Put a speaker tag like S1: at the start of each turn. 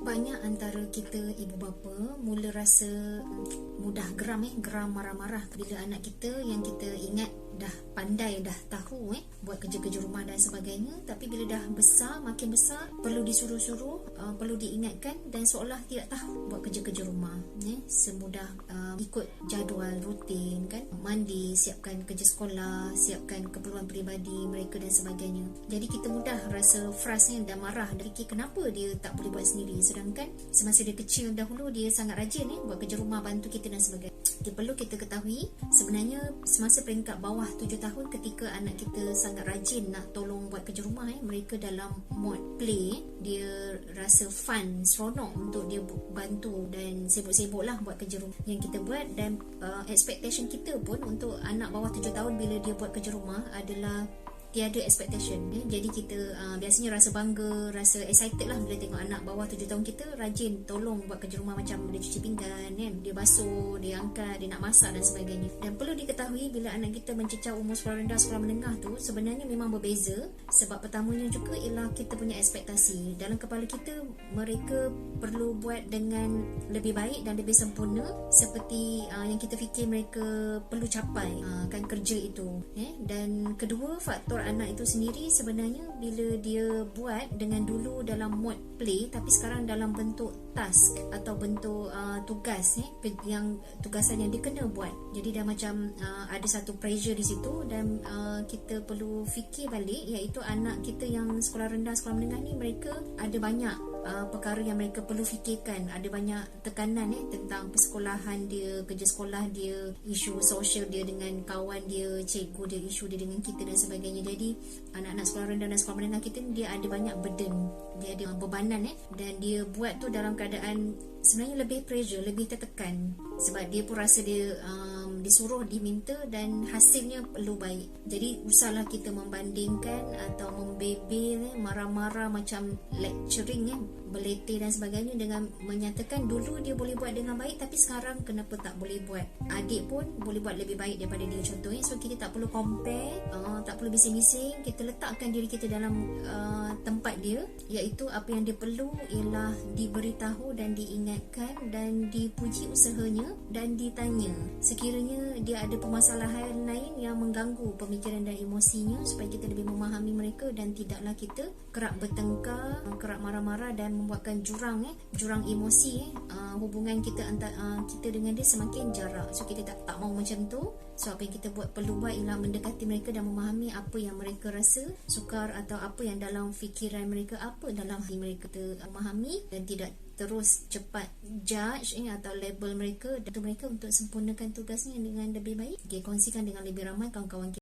S1: Banyak antara kita ibu bapa mula rasa mudah geram marah-marah bila anak kita yang kita ingat dah pandai, dah tahu buat kerja-kerja rumah dan sebagainya, tapi bila dah besar, makin besar, perlu disuruh-suruh, perlu diingatkan dan seolah tidak tahu buat kerja-kerja rumah. Semudah ikut jadual rutin kan, mandi, siapkan kerja sekolah, siapkan keperluan peribadi mereka dan sebagainya. Jadi kita mudah rasa frustasi dan marah dan fikir kenapa dia tak boleh buat sendiri, sedangkan semasa dia kecil dahulu dia sangat rajin buat kerja rumah, bantu kita dan sebagainya. Perlu kita ketahui sebenarnya semasa peringkat bawah 7 tahun, ketika anak kita sangat rajin nak tolong buat kerja rumah, mereka dalam mode play, dia rasa fun, seronok untuk dia bantu dan sibuk-sibuk lah buat kerja rumah yang kita buat. Dan expectation kita pun untuk anak bawah 7 tahun bila dia buat kerja rumah adalah tiada expectation. Jadi kita biasanya rasa bangga, rasa excited lah bila tengok anak bawah 7 tahun kita rajin tolong buat kerja rumah, macam dia cuci pinggan, dia basuh, dia angkat, dia nak masak dan sebagainya. Dan perlu diketahui bila anak kita mencecah umur sekolah rendah, sekolah menengah tu sebenarnya memang berbeza. Sebab pertamanya juga ialah kita punya ekspektasi dalam kepala kita, mereka perlu buat dengan lebih baik dan lebih sempurna seperti yang kita fikir mereka perlu capai kan kerja itu. Dan kedua, faktor anak itu sendiri sebenarnya bila dia buat dengan dulu dalam mode play, tapi sekarang dalam bentuk task atau bentuk tugas, yang tugasan yang dia kena buat. Jadi dah macam ada satu pressure di situ, dan kita perlu fikir balik, iaitu anak kita yang sekolah rendah, sekolah menengah ni, mereka ada banyak perkara yang mereka perlu fikirkan, ada banyak tekanan tentang persekolahan dia, kerja sekolah dia, isu sosial dia dengan kawan dia, cikgu dia, isu dia dengan kita dan sebagainya. Jadi anak-anak sekolah rendah dan sekolah menengah kita dia ada banyak burden, dia ada bebanan dan dia buat tu dalam keadaan sebenarnya lebih pressure, lebih tertekan, sebab dia pun rasa dia disuruh, diminta dan hasilnya perlu baik. Jadi usahlah kita membandingkan atau membebel, marah-marah macam lecturing, berletih dan sebagainya, dengan menyatakan dulu dia boleh buat dengan baik tapi sekarang kenapa tak boleh buat. Adik pun boleh buat lebih baik daripada dia contohnya. So kita tak perlu compare, tak perlu bising-bising, kita letakkan diri kita dalam tempat dia, iaitu apa yang dia perlu ialah diberitahu dan diingatkan dan dipuji usahanya dan ditanya sekiranya dia ada permasalahan lain yang mengganggu pemikiran dan emosinya, supaya kita lebih memahami mereka dan tidaklah kita kerap bertengkar, kerap marah-marah dan membuatkan jurang emosi, hubungan kita antara kita dengan dia semakin jarak. So kita tak mau macam tu. So apa yang kita perlu buat ialah mendekati mereka dan memahami apa yang mereka rasa sukar atau apa yang dalam fikiran mereka, apa dalam hati mereka, kita memahami dan tidak terus cepat judge atau label mereka, dan mereka untuk sempurnakan tugasnya dengan lebih baik. Kongsikan dengan lebih ramai kawan-kawan kita.